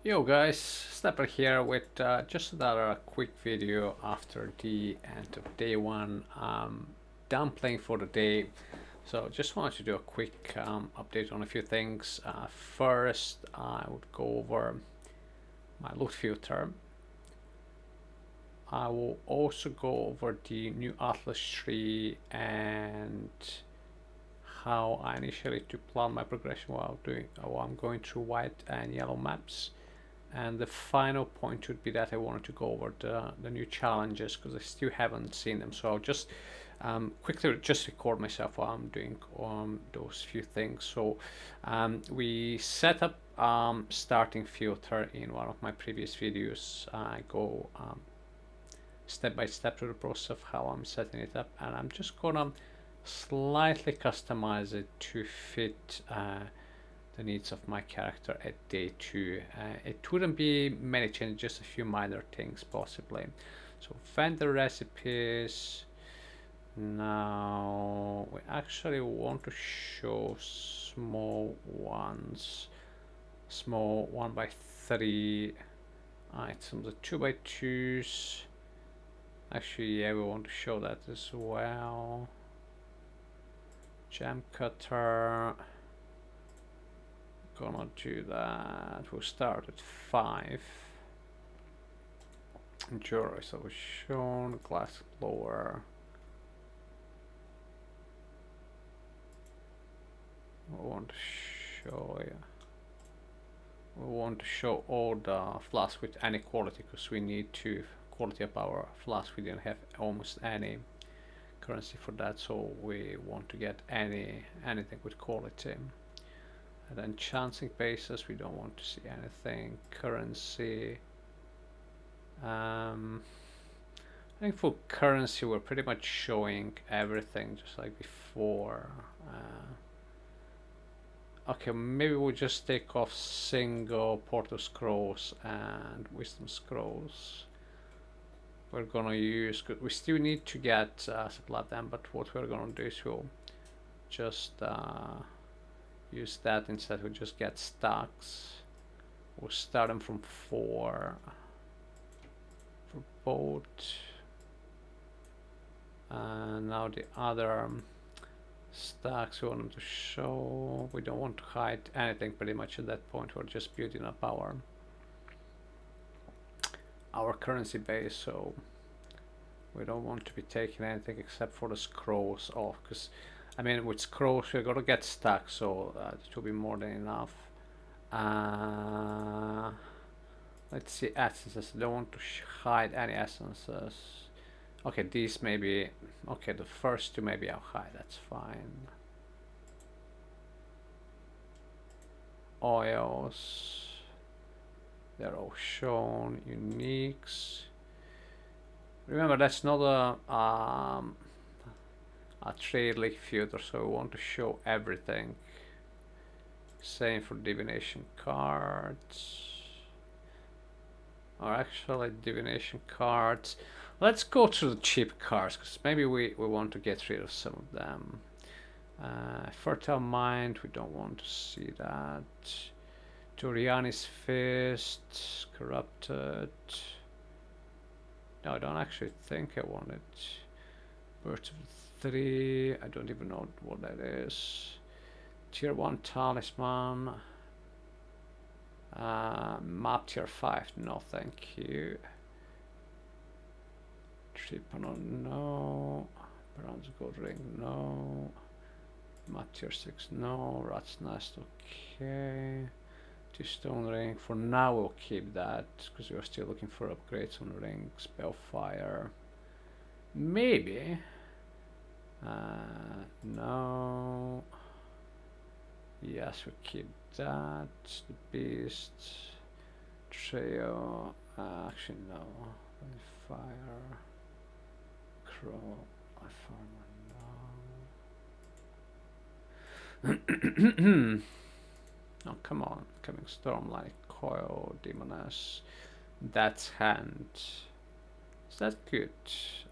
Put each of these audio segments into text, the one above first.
Yo guys, Snapper here with just another quick video after the end of day one. Done playing for the day, so just wanted to do a quick update on a few things. First, I would go over my loot filter. I will also go over the new Atlas tree and how I initially to plan my progression while I'm going through white and yellow maps. And the final point would be that I wanted to go over the new challenges because I still haven't seen them. So I'll just quickly just record myself while I'm doing those few things. So we set up starting filter in one of my previous videos. I go step by step through the process of how I'm setting it up, and I'm just gonna slightly customize it to fit the needs of my character at day 2. It wouldn't be many changes, just a few minor things possibly. So vendor recipes. Now we actually want to show small ones, small 1x3 items, the 2x2s. Actually, yeah, we want to show that as well. Jam cutter. Gonna do that. We'll start at 5. Jewelry, so shown glass blower. We want to show, yeah. We want to show all the flasks with any quality because we need to quality up our flasks. We didn't have almost any currency for that, so we want to get anything with quality. And then chancing basis, we don't want to see anything. Currency. I think for currency, we're pretty much showing everything just like before. Okay, maybe we'll just take off single Portal Scrolls and Wisdom Scrolls. We're gonna use, we still need to get supply them, but what we're gonna do is we'll just use that instead. We'll just get stacks. We'll start them from 4 for both. And now the other stacks we want to show. We don't want to hide anything pretty much at that point. We're just building up our currency base, so we don't want to be taking anything except for the scrolls off, because I mean with scrolls we're gonna get stuck, so it will be more than enough. Let's see, essences. I don't want to hide any essences. Okay, these maybe, okay, the first two maybe I'll hide, that's fine. Oils, they're all shown. Uniques, remember that's not a trade league filter, so we want to show everything. Same for divination cards, or actually divination cards. Let's go to the cheap cards because maybe we want to get rid of some of them. Fertile Mind, we don't want to see that. Turiani's Fist, Corrupted. No, I don't actually think I want it. Birth of 3, I don't even know what that is. Tier 1 Talisman. Map Tier 5, no thank you. Tripano, no. Bronze Gold Ring, no. Map Tier 6, no. Rat's Nest, okay. Stone Ring, for now we'll keep that because we're still looking for upgrades on ring. Spellfire, maybe. No. Yes, we keep that. The Beast, Trio, actually no. Fire, Crow, Farmer, no. Oh, come on. Coming Stormlight, Coil, Demoness. That's Hand. Is that good?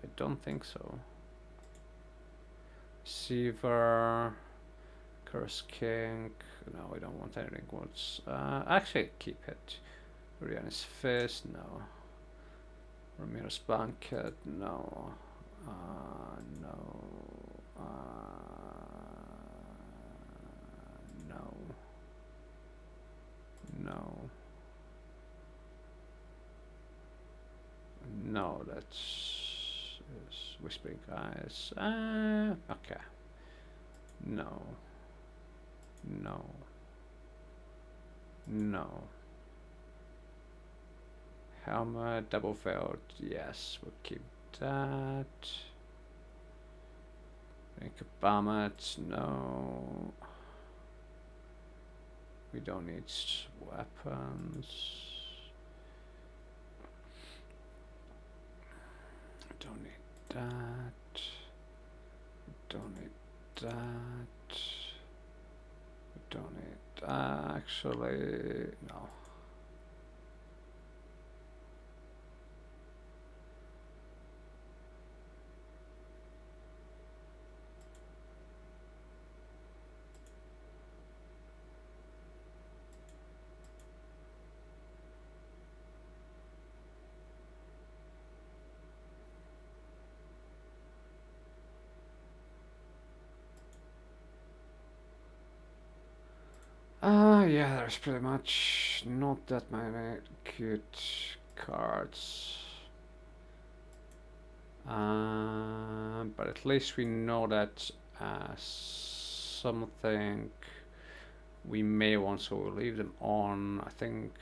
I don't think so. Seaver, Curse King. No, we don't want anything. What's actually keep it. Rihanna's Fist, no. Ramirez Banquet, no. No. No. No. No, that's Whispering Eyes. Okay. No. No. No. Helmet, double failed. Yes, we'll keep that. Bamet, no. We don't need weapons. Don't need that. Don't need that. Don't need actually no. Yeah, there's pretty much not that many good cards. But at least we know that something we may want, so we'll leave them on. I think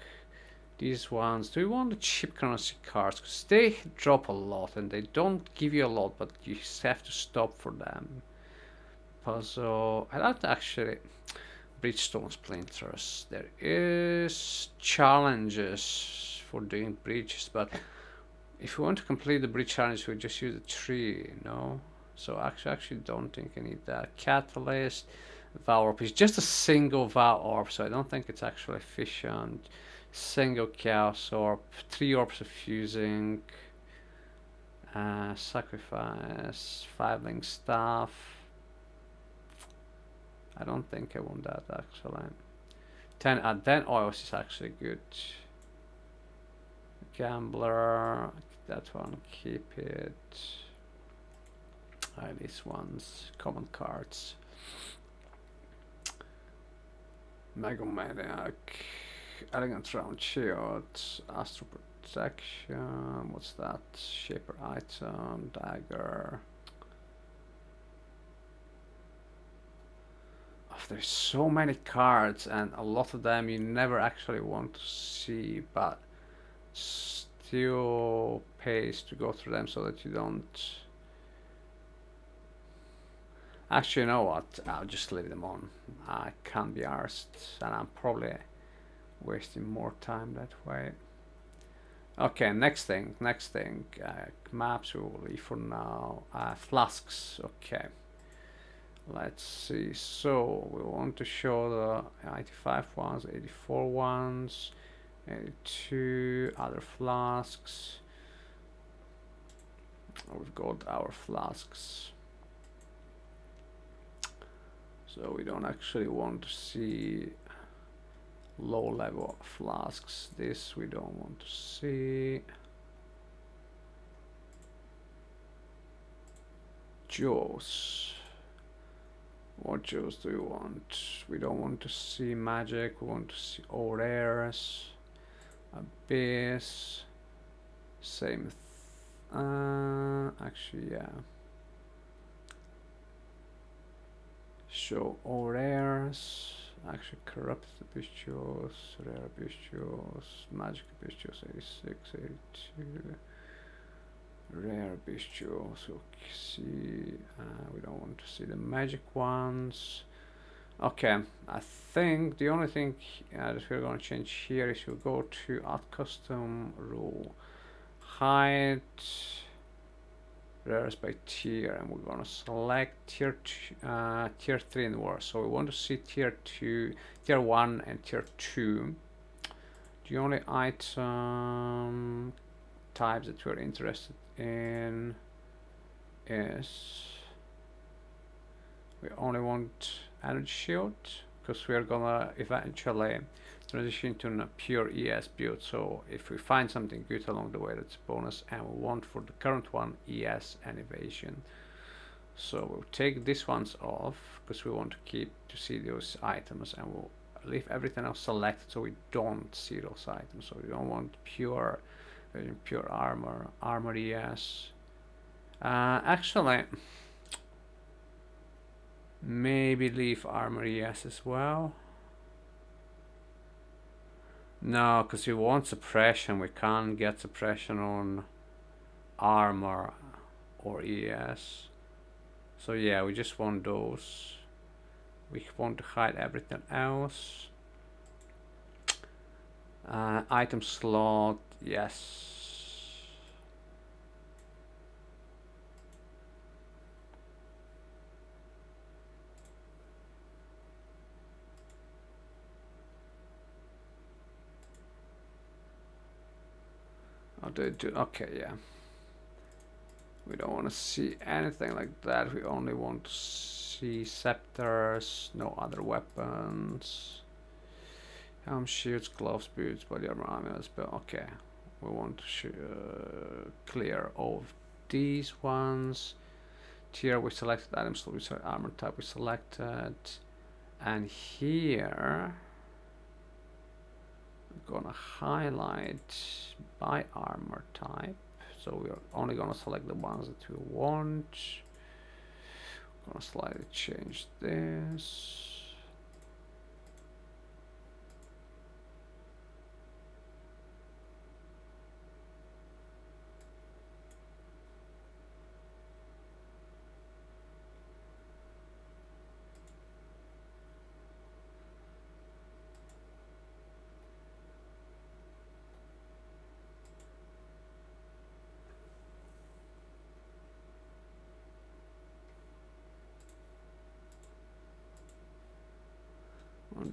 these ones, do we want the cheap currency cards? Because they drop a lot and they don't give you a lot, but you have to stop for them. Puzzle, I don't actually. Bridgestone splinters. There is challenges for doing bridges, but if we want to complete the bridge challenge, we just use a tree, no? So actually don't think I need that. Catalyst, Vow Orb is just a single Vow Orb, so I don't think it's actually efficient. Single Chaos Orb, 3 orbs of fusing. Sacrifice, 5 link staff. I don't think I want that actually. 10 oils is actually good. Gambler, that one, keep it. These ones, common cards. Megomaniac, Elegant Round Shield, Astro Protection, what's that? Shaper Item, Dagger. There's so many cards and a lot of them you never actually want to see, but still pays to go through them so that you don't. Actually, you know what? I'll just leave them on. I can't be arsed, and I'm probably wasting more time that way. Okay, next thing. Maps we will leave for now. Flasks, okay. Let's see, so we want to show the 95 ones, 84 ones, 82 other flasks. We've got our flasks. So we don't actually want to see low level flasks. This we don't want to see. Jaws. What jewels do we want? We don't want to see magic, we want to see all rares. Abyss. Same. Actually, yeah. Show all rares. Actually, corrupted bestials, rare bestials, magic bestials 86, 82. Rare bestials, okay, see, we don't want to see the magic ones. Okay, I think the only thing that we're going to change here is we'll go to add custom rule, hide rares by tier, and we're going to select tier 3 and worse. So we want to see tier 2, tier 1 and tier 2. The only item types that we're interested in is we only want energy shield because we're gonna eventually transition to a pure ES build. So if we find something good along the way, that's a bonus, and we want for the current one ES and evasion. So we'll take these ones off because we want to keep to see those items, and we'll leave everything else selected so we don't see those items. So we don't want pure armor ES. Actually, maybe leave armor ES as well. No, because we want suppression. We can't get suppression on armor or ES. So yeah, we just want those. We want to hide everything else. Item slot, yes. Oh, okay, yeah. We don't want to see anything like that. We only want to see scepters, no other weapons. Helm, shields, gloves, boots, body armor, ammo, spell. Okay, we want to clear all of these ones. Tier we selected, items, we selected, armor type we selected, and here we're gonna highlight by armor type. So we're only gonna select the ones that we want. Gonna slightly change this.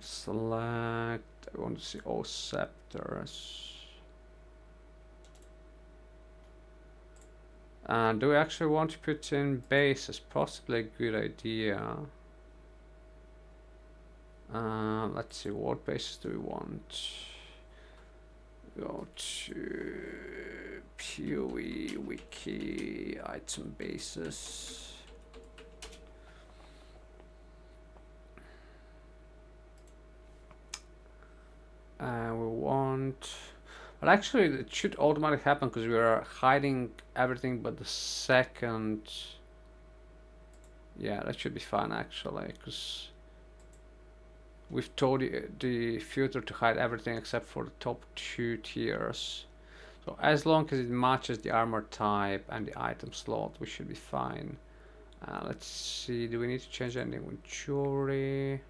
Select, I want to see all scepters. And do we actually want to put in bases? Possibly a good idea. Let's see, what bases do we want? Go to PoE wiki item bases. We want, but actually it should automatically happen because we are hiding everything but the second. Yeah, that should be fine actually, because we've told the filter to hide everything except for the top 2 tiers. So as long as it matches the armor type and the item slot, we should be fine. Let's see, do we need to change anything with jewelry?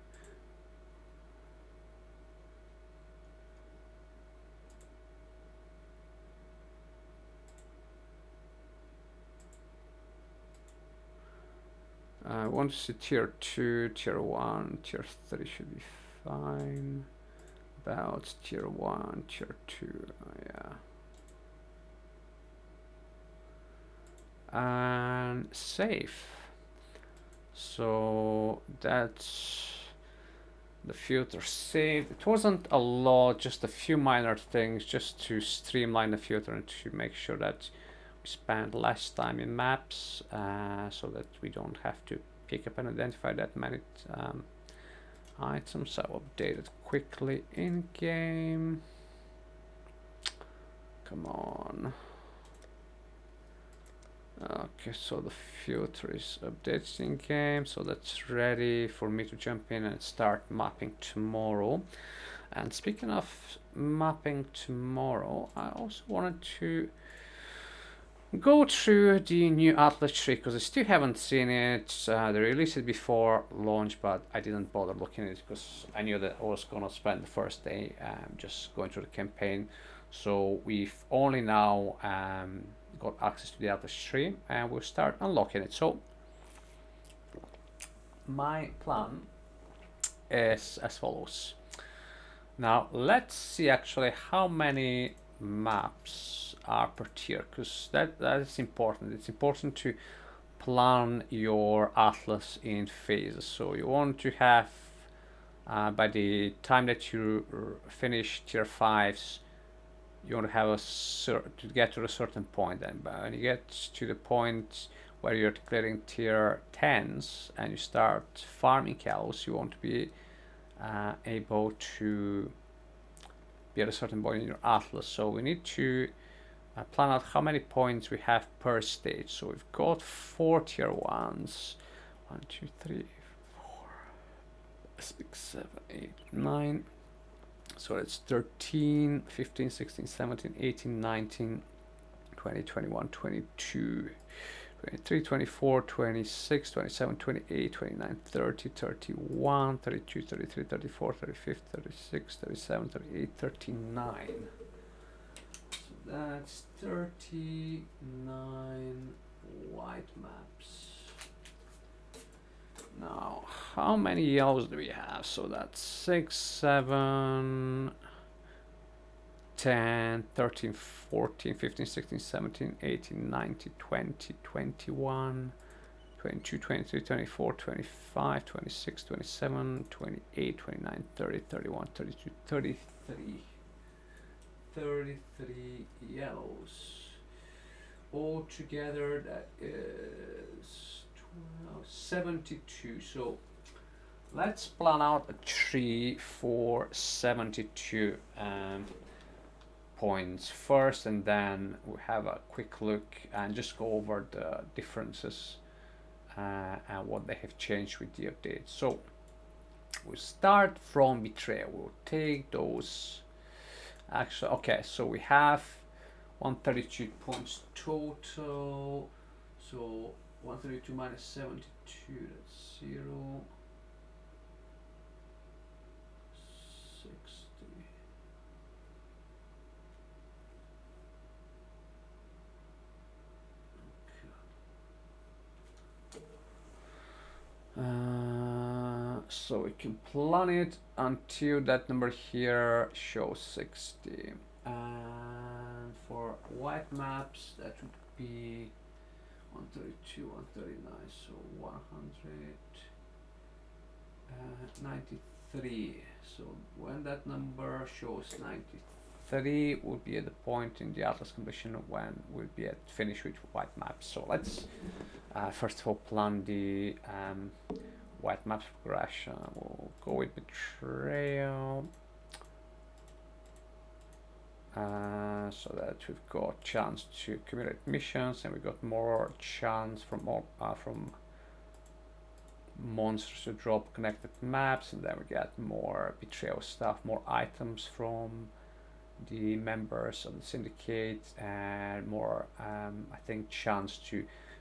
I want to see tier 2, tier 1, tier 3 should be fine. About tier 1, tier 2, yeah. And save. So that's the filter saved. It wasn't a lot, just a few minor things just to streamline the filter and to make sure that we spend less time in maps, so that we don't have to pick up and identify that many items. I'll update it quickly in game. Come on. Okay, so the filter is updated in game, so that's ready for me to jump in and start mapping tomorrow. And speaking of mapping tomorrow, I also wanted to go through the new Atlas tree because I still haven't seen it. They released it before launch, but I didn't bother looking at it because I knew that I was gonna spend the first day just going through the campaign. So we've only now got access to the Atlas tree, and we'll start unlocking it. So my plan is as follows. Now let's see actually how many maps are per tier, because that is important. It's important to plan your atlas in phases. So you want to have by the time that you finish tier 5s, you want to have to get to a certain point, and when you get to the point where you're declaring tier 10s and you start farming cows, you want to be able to be at a certain point in your atlas. So we need to plan out how many points we have per stage. So we've got 4 tier 1s. 1, 2, 3, 4, 6, 7, 8, 9. So it's 13, 15, 16, 17, 18, 19, 20, 21, 22, 23, 24, 26, 27, 28, 29, 30, 31, 32, 33, 34, 35, 36, 37, 38, 39. So that's 39 white maps. Now, how many yellows do we have? So that's 6, 7, 10, 13, 14, 15, 16, 17, 18, 19, 20, 21, 22, 23, 24, 25, 26, 27, 28, 29, 30, 31, 32, 33. 33 yellows. All together, that is 12, 72. So let's plan out a tree for 72 points first, and then we have a quick look and just go over the differences and what they have changed with the update. So we'll start from betrayal. We'll take those. Actually, okay, so we have 132 points total. So 132 minus 72, that's 0. 60. So we can plan it until that number here shows 60. And for white maps, that would be 132, 139, so 193. So when that number shows 93, we'll be at the point in the atlas completion when we'll be at finish with white maps. So let's first of all plan the white maps progression. We'll go with betrayal. So that we've got chance to accumulate missions, and we got more chance from monsters to drop connected maps, and then we get more betrayal stuff, more items from the members of the syndicate, and more I think chance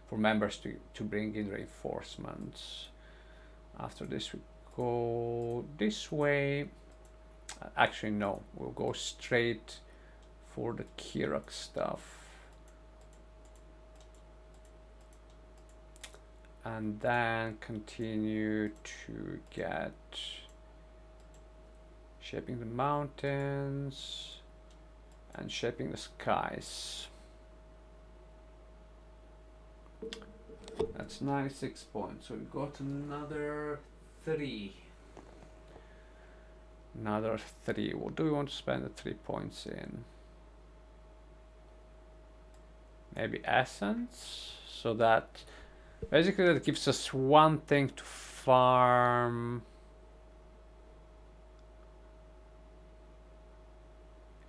for members to bring in reinforcements. After this we go this way. Actually no, we'll go straight for the Kirak stuff, and then continue to get shaping the mountains and shaping the skies. That's 96 points, so we got another 3. What do we want to spend the 3 points in? Maybe essence, so that basically that gives us one thing to farm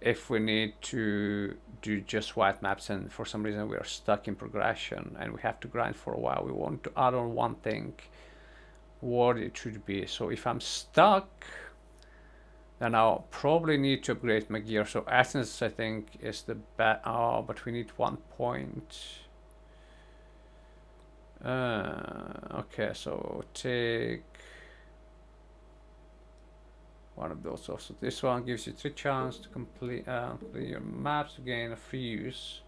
if we need to do just white maps and for some reason we are stuck in progression and we have to grind for a while. We want to add on one thing, what it should be. So if I'm stuck, then I'll probably need to upgrade my gear. So essence I think is the best. Oh, but we need 1 point. Okay, so take one of those also. This one gives you 3 chance to complete your maps to gain a free use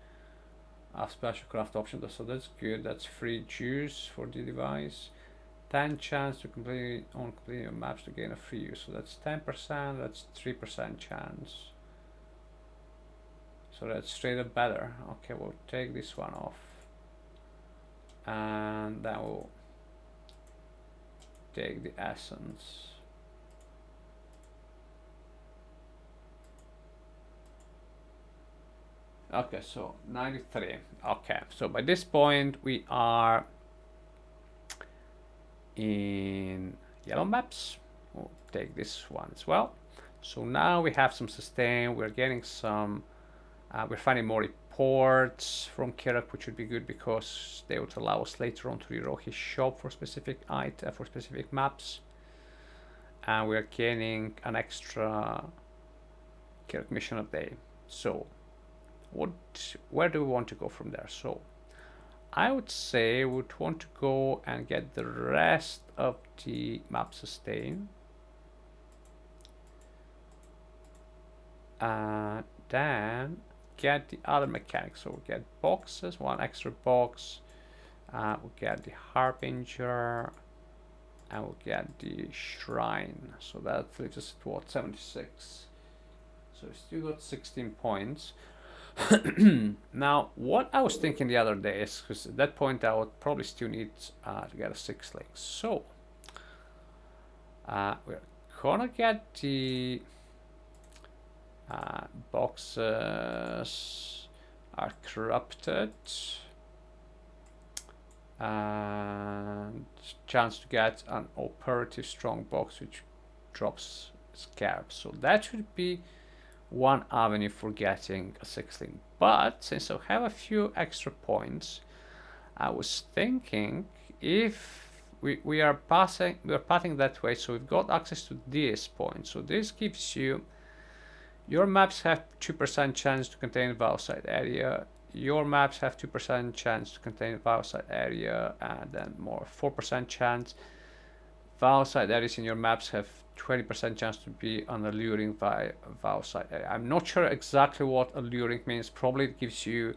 of special craft option. So that's good. That's free juice for the device. 10 chance to complete your maps to gain a free use. So that's 10%. That's 3% chance. So that's straight up better. Okay, we'll take this one off, and then we'll take the essence. Okay, so 93. Okay, so by this point we are in yellow maps. We'll take this one as well. So now we have some sustain. We're getting some. We're finding more reports from Kerak, which would be good because they would allow us later on to reroll his shop for specific for specific maps. And we're gaining an extra Kerak mission a day. So, where do we want to go from there? So, I would say we would want to go and get the rest of the map sustain. And then get the other mechanics. So we get boxes, one extra box. We'll get the Harbinger. And we'll get the Shrine. So that leaves us at what, 76. So we still got 16 points. Now, what I was thinking the other day is, because at that point I would probably still need to get a 6-link. So, we're gonna get the boxes are corrupted. And chance to get an operative strong box which drops scarab. So that should be one avenue for getting a 6-link. But since I have a few extra points, I was thinking if we are passing that way, so we've got access to this point. So this gives you, your maps have 2% chance to contain the outside area. Your maps have 2% chance to contain the outside area, and then more 4% chance. The outside areas in your maps have 20% chance to be unalluring by outside area. I'm not sure exactly what alluring means. Probably it gives you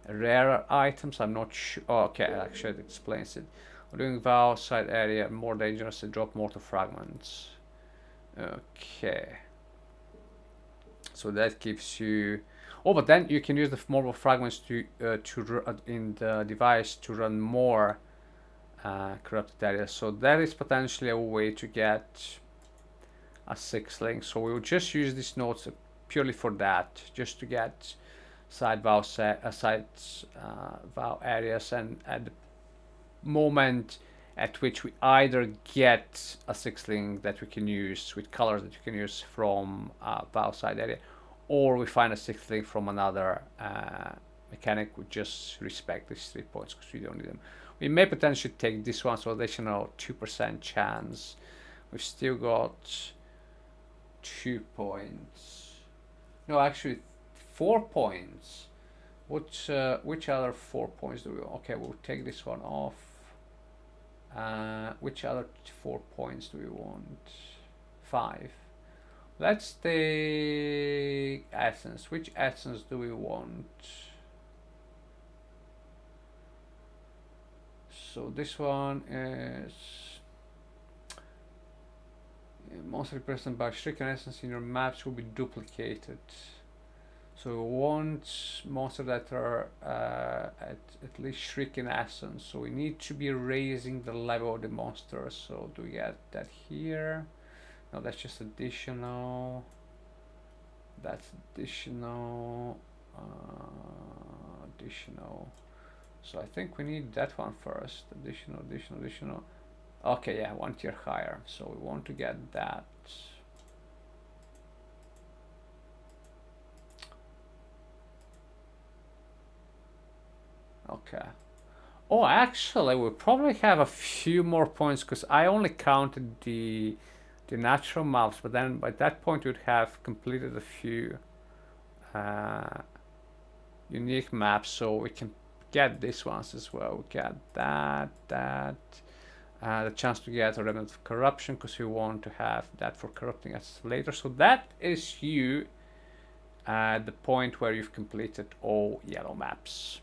rarer items. I'm not sure. Oh, okay, actually it explains it. Alluring the outside area more dangerous to drop mortar fragments. Okay. So that gives you. Oh, but then you can use the mortar fragments to in the device to run more corrupted areas. So that is potentially a way to get a 6-link. So we will just use these nodes purely for that, just to get side vow areas, and at the moment at which we either get a 6-link that we can use with colors that you can use from vow side area, or we find a 6-link from another mechanic, we just respect these 3 points because we don't need them. We may potentially take this one, so additional 2% chance. We've still got 2 points. No, actually 4 points. Which other 4 points do we want? Okay, we'll take this one off. Which other 4 points do we want? 5. Let's take essence. Which essence do we want? So this one is monster represented by stricken essence in your maps will be duplicated. So we want monsters that are at least stricken essence. So we need to be raising the level of the monsters. So do we get that here? No, that's just additional. That's additional. Additional. So I think we need that one first. Additional. Okay, yeah, 1 tier higher. So we want to get that. Okay. Oh, actually, we probably have a few more points because I only counted the natural maps, but then by that point we'd have completed a few unique maps, so we can get these ones as well. We get that, the chance to get a remnant of corruption because we want to have that for corrupting us later. So that is you at the point where you've completed all yellow maps.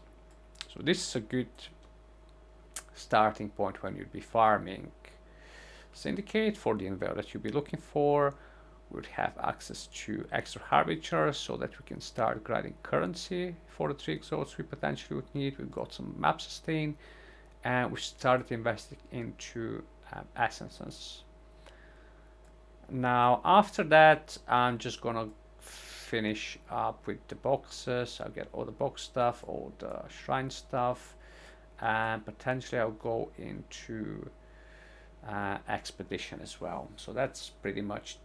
So this is a good starting point when you'd be farming Syndicate for the inval that you'll be looking for. We would have access to extra harbingers so that we can start grinding currency for the 3 exalts we potentially would need. We've got some map sustain, and we started investing into essences. Now after that, I'm just gonna finish up with the boxes. I'll get all the box stuff, all the shrine stuff, and potentially I'll go into expedition as well. So that's pretty much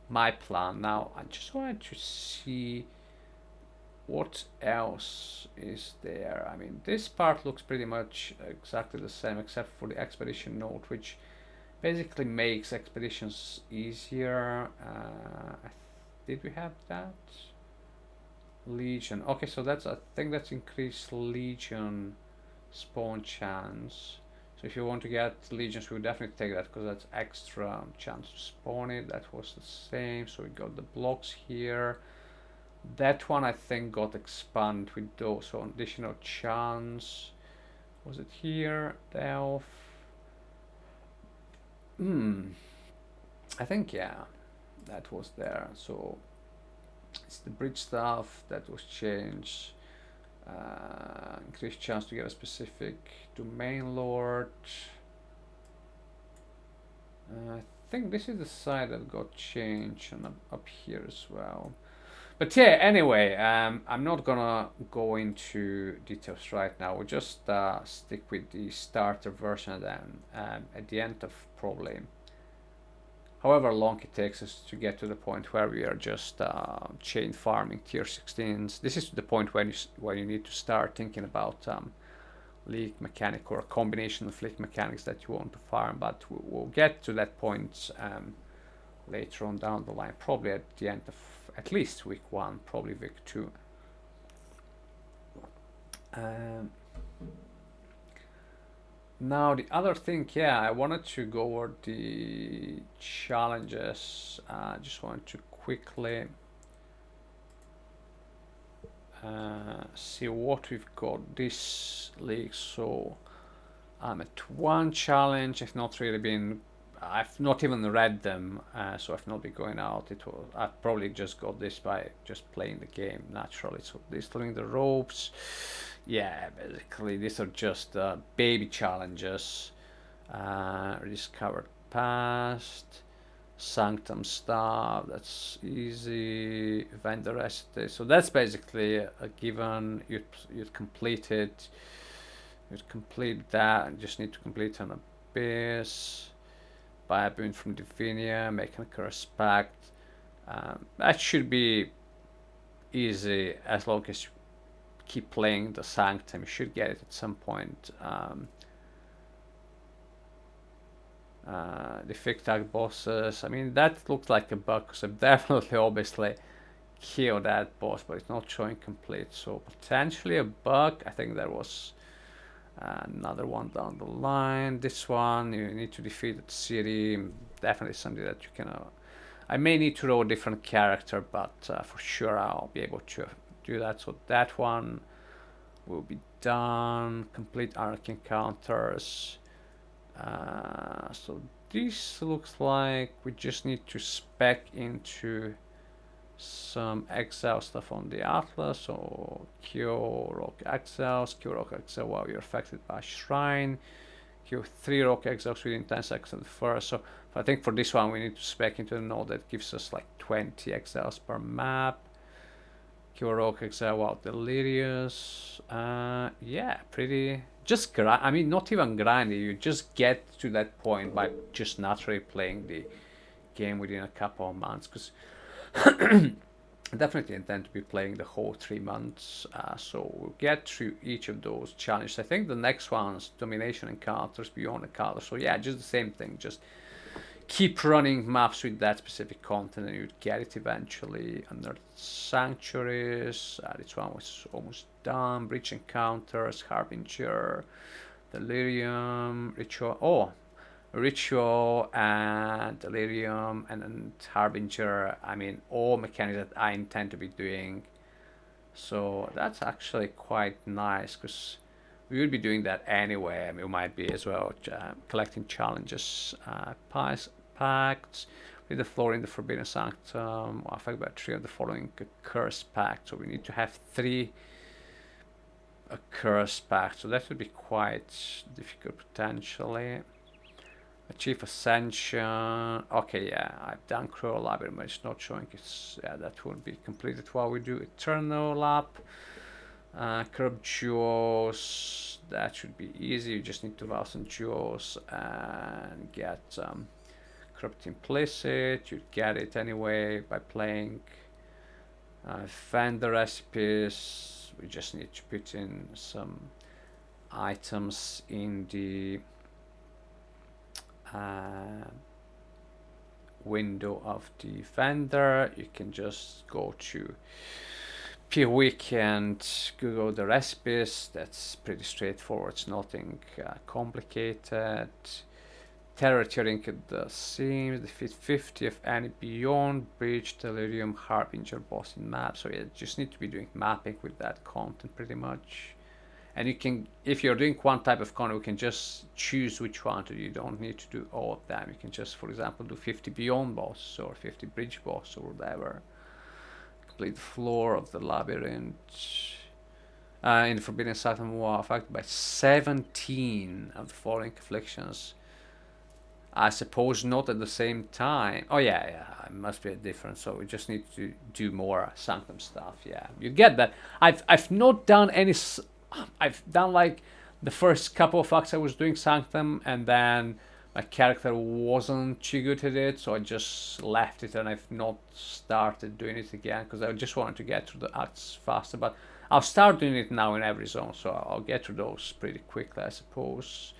my plan. Now I just wanted to see what else is there. I mean, this part looks pretty much exactly the same except for the expedition node, which basically makes expeditions easier. Did we have that? Legion. Okay, so that's, I think that's increased Legion spawn chance. So if you want to get legions, we would definitely take that because that's extra chance to spawn it. That was the same. So we got the blocks here. That one I think got expanded with those, so additional chance. Was it here? Delph. I think yeah, that was there. So it's the bridge stuff that was changed. Increased chance to get a specific domain lord. I think this is the side that got changed, and up here as well. But yeah, anyway, I'm not gonna go into details right now. We'll just stick with the starter version, and then at the end of probably however long it takes us to get to the point where we are just chain farming tier 16s. This is the point when you need to start thinking about league mechanic or a combination of league mechanics that you want to farm. But we'll get to that point later on down the line, probably at the end of at least week 1, probably week 2. Now the other thing, yeah, I wanted to go over the challenges. I just wanted to quickly see what we've got this league. So I'm at 1 challenge. I've not really been, I've not even read them, so I've not been going out. I've probably just got this by just playing the game naturally. So distilling the ropes. Yeah, basically these are just baby challenges. Rediscovered past, sanctum stuff, that's easy. Vendor recipe, so that's basically a given. You'd complete it. You'd complete that and just need to complete an abyss. Buy a boon from Divinia, make a curse pact. That should be easy as long as you keep playing the Sanctum. You should get it at some point. The Fictac bosses, I mean, that looks like a bug because I've definitely obviously killed that boss, but it's not showing complete, so potentially a bug. I think there was another one down the line. This one, you need to defeat the city. Definitely something that you can I may need to roll a different character, but for sure I'll be able to do that. So that one will be done. Complete arc encounters. So this looks like we just need to spec into some exile stuff on the Atlas. So cure rock exiles, cure rock exile while you're affected by shrine, cure 3 rock exiles within 10 seconds of the first. So I think for this one we need to spec into a node that gives us like 20 exiles per map. Cure rock exile while delirious. Yeah, pretty. Just grind. I mean, not even grinding. You just get to that point by just naturally playing the game within a couple of months. Because I definitely intend to be playing the whole 3 months. So we'll get through each of those challenges. I think the next one's domination encounters beyond the color. So yeah, just the same thing. Just keep running maps with that specific content and you'd get it eventually. Under sanctuaries, this one was almost done. Breach encounters, harbinger, delirium, ritual and delirium and harbinger. I mean, all mechanics that I intend to be doing. So that's actually quite nice because we would be doing that anyway. I mean, we might be as well collecting challenges, pacts with the floor in the Forbidden Sanctum. Affected by 3 of the following curse pact. So we need to have 3 curse pact. So that would be quite difficult potentially. Achieve ascension. Okay, yeah, I've done Crow Library, but it's not showing it's, yeah, that will be completed while we do Eternal Lab. Curb Jewels, that should be easy. You just need 2000 jewels and get Corrupt Implicit. You get it anyway by playing. Vendor recipes. We just need to put in some items in the window of the vendor. You can just go to PWiki and Google the recipes. That's pretty straightforward. It's nothing complicated. Territory at the seams, defeat 50 of any beyond Bridge, Delirium, Harbinger boss in map. So you just need to be doing mapping with that content pretty much. And you can, if you're doing one type of content, you can just choose which one to do. You don't need to do all of them. You can just, for example, do 50 beyond boss or 50 bridge boss or whatever. Complete the floor of the labyrinth. In the Forbidden Sanctum, affected by 17 of the following afflictions. I suppose not at the same time. Oh yeah, it must be a difference. So we just need to do more Sanctum stuff. Yeah, you get that. I've not done any. I've done like the first couple of acts I was doing Sanctum, and then my character wasn't too good at it, so I just left it, and I've not started doing it again because I just wanted to get through the acts faster. But I'll start doing it now in every zone, so I'll get through those pretty quickly, I suppose.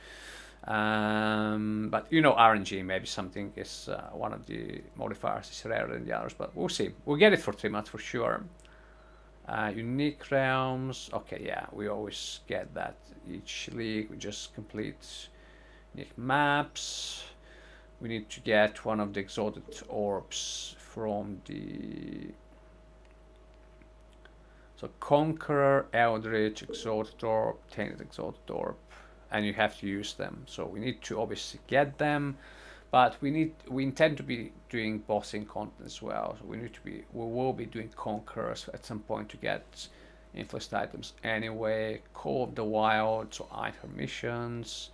But you know, RNG, maybe something is one of the modifiers is rarer than the others, but we'll see. We'll get it for 3 months for sure. Unique realms. Okay, yeah, we always get that each league. We just complete unique maps. We need to get one of the exalted orbs from the. So Conqueror, Eldritch, Exalted Orb, Tainted Exalted Orb. And you have to use them. So we need to obviously get them, but we intend to be doing bossing content as well. So we will be doing conquerors at some point to get influenced items anyway. Call of the Wild, so item missions,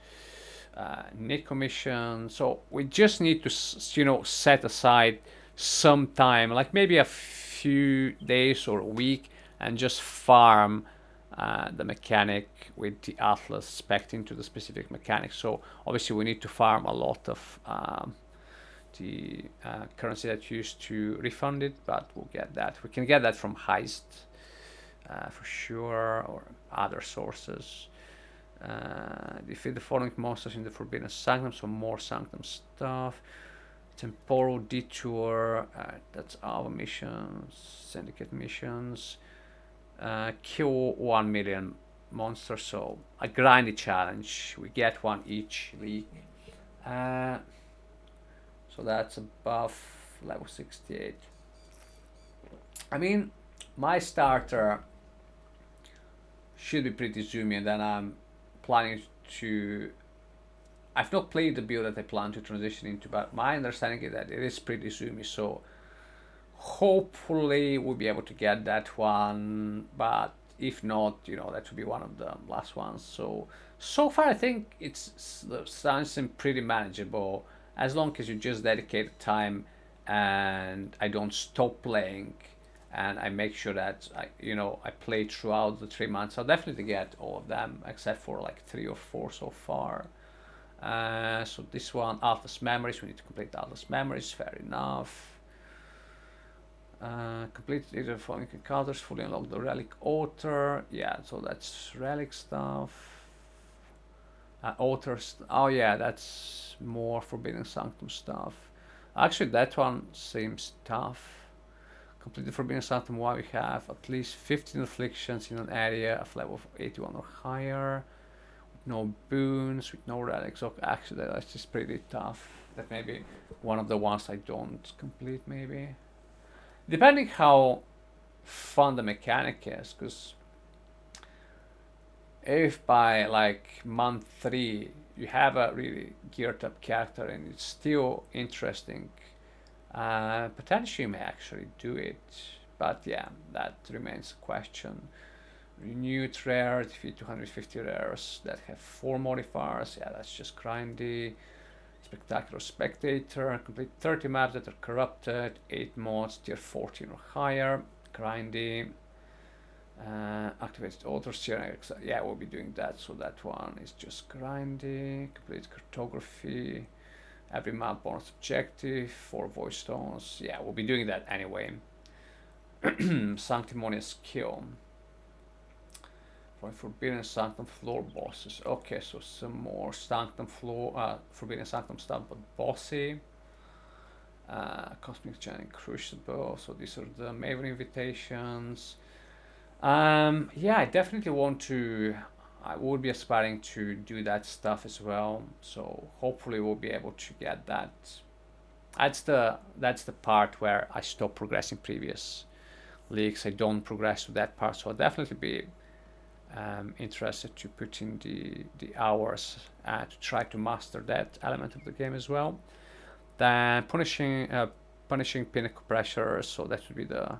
Nico mission. So we just need to, set aside some time, like maybe a few days or a week, and just farm the mechanic with the Atlas spec'd into the specific mechanic. So obviously we need to farm a lot of the currency that's used to refund it, but we'll get that. We can get that from Heist for sure, or other sources. Defeat the following monsters in the Forbidden Sanctum, so more Sanctum stuff. Temporal Detour, that's our missions, Syndicate missions. Kill 1 million monsters, so a grindy challenge. We get one each league. So that's above level 68. I mean, my starter should be pretty zoomy, and then I'm planning to. I've not played the build that I plan to transition into, but my understanding is that it is pretty zoomy, so hopefully we'll be able to get that one, but if not, that would be one of the last ones. So far I think it sounds pretty manageable as long as you just dedicate time and I don't stop playing and I make sure that I play throughout the 3 months. I'll definitely get all of them except for like 3 or 4 so far. So this one, Atlas Memories, we need to complete Atlas Memories, fair enough. Complete the following encounters, fully unlock the relic altar. Yeah, so that's relic stuff. Altars. Oh yeah, that's more Forbidden Sanctum stuff. Actually, that one seems tough. Complete the Forbidden Sanctum while we have at least 15 afflictions in an area of level 81 or higher. With no boons, with no relics. So actually, that's just pretty tough. That may be one of the ones I don't complete, maybe. Depending how fun the mechanic is, because if by like month 3 you have a really geared up character and it's still interesting, potentially you may actually do it. But yeah, that remains a question. Renewed rare, defeat 250 rares that have 4 modifiers. Yeah, that's just grindy. Spectacular Spectator, complete 30 maps that are corrupted, 8 mods, tier 14 or higher, grindy, activated auto steering, yeah, we'll be doing that, so that one is just grindy, complete cartography, every map bonus objective, 4 voice stones, yeah, we'll be doing that anyway. Sanctimonious skill. Forbidden Sanctum floor bosses. Okay, so some more Sanctum floor, Forbidden Sanctum stuff, but bossy. Cosmic Channeling Crucible. So these are the Maven invitations. Yeah, I definitely want to. I would be aspiring to do that stuff as well. So hopefully we'll be able to get that. That's the part where I stop progressing previous leagues. I don't progress to that part, so I'll definitely be interested to put in the hours to try to master that element of the game as well. Then punishing pinnacle pressure, so that would be the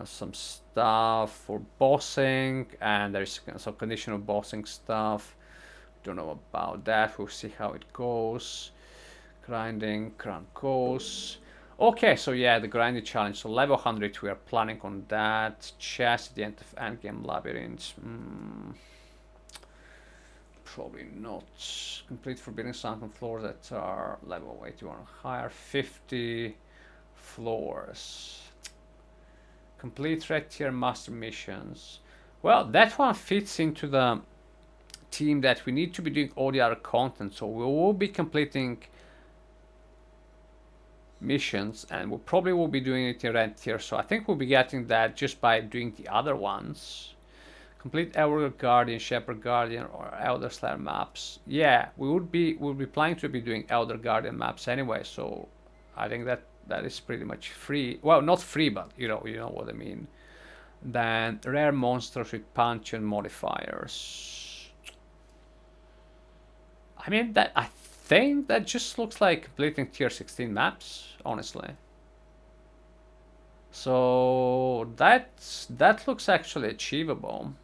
some stuff for bossing, and there's some conditional bossing stuff. Don't know about that. We'll see how it goes. Grinding, crown goes. Okay, so yeah, the grinding challenge. So level 100, we are planning on that. Chest at the end of endgame labyrinth. Probably not. Complete Forbidden Sanctum floors that are level 81 or higher. 50 floors. Complete red tier master missions. Well, that one fits into the team that we need to be doing all the other content. So we will be completing missions, and we probably will be doing it in red tier, so I think we'll be getting that just by doing the other ones. Complete Elder Guardian, Shepherd Guardian, or Elder Slayer maps. Yeah, we'll be planning to be doing Elder Guardian maps anyway, so I think that is pretty much free. Well, not free, but you know what I mean. Then rare monsters with Pantheon modifiers. I mean, that I think that just looks like completing tier 16 maps, honestly. So that looks actually achievable.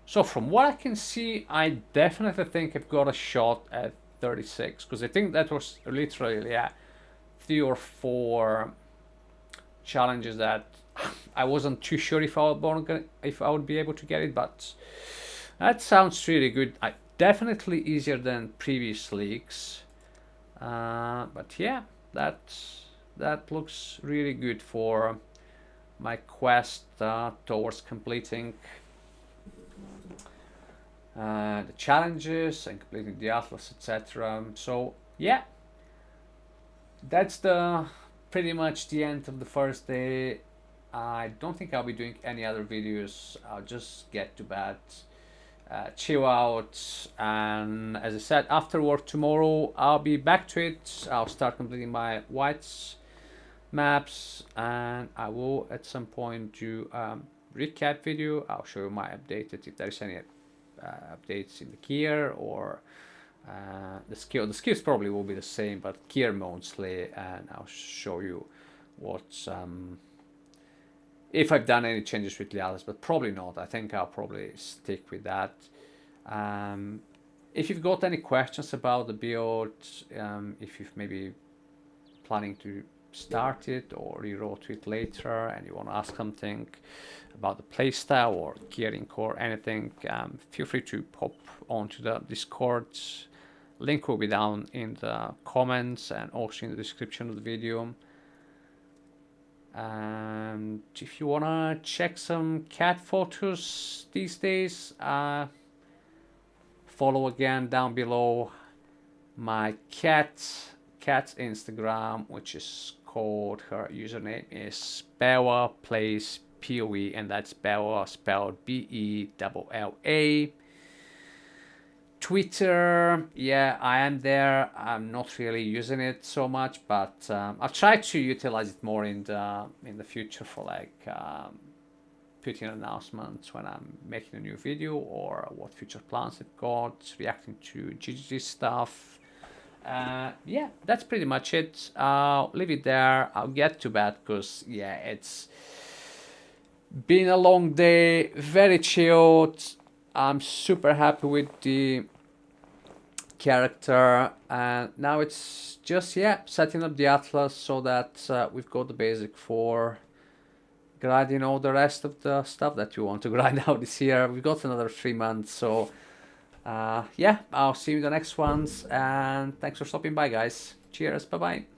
So from what I can see, I definitely think I've got a shot at 36, because I think that was literally, yeah, 3 or 4 challenges that I wasn't too sure if I would be able to get it, but that sounds really good. Definitely easier than previous leagues, but yeah, that looks really good for my quest towards completing the challenges and completing the atlas, etc. So yeah, that's pretty much the end of the first day. I don't think I'll be doing any other videos. I'll just get to bed, chill out, and as I said, after work tomorrow I'll be back to it. I'll start completing my whites maps, and I will at some point do recap video. I'll show you my updated, if there's any updates in the gear or the skill. The skills probably will be the same, but gear mostly, and I'll show you what if I've done any changes with the others, but probably not. I think I'll probably stick with that. If you've got any questions about the build, if you've maybe planning to start it or rewrote it later and you want to ask something about the playstyle or gearing or anything, feel free to pop onto the Discord. Link will be down in the comments and also in the description of the video. And if you wanna check some cat photos these days, follow again down below my cat's Instagram, which is called, her username is Bella Plays PoE, and that's Bella spelled Bella. Twitter, yeah, I am there. I'm not really using it so much, but I've tried to utilize it more in the future for like putting announcements when I'm making a new video or what future plans I've got, reacting to GGG stuff. Yeah, that's pretty much it. I'll leave it there. I'll get to bed because yeah, it's been a long day, very chilled. I'm super happy with the character, and now it's just, yeah, setting up the atlas so that we've got the basic for grinding all the rest of the stuff that you want to grind out this year. We've got another 3 months, so yeah, I'll see you in the next ones, and thanks for stopping by, guys. Cheers, bye bye.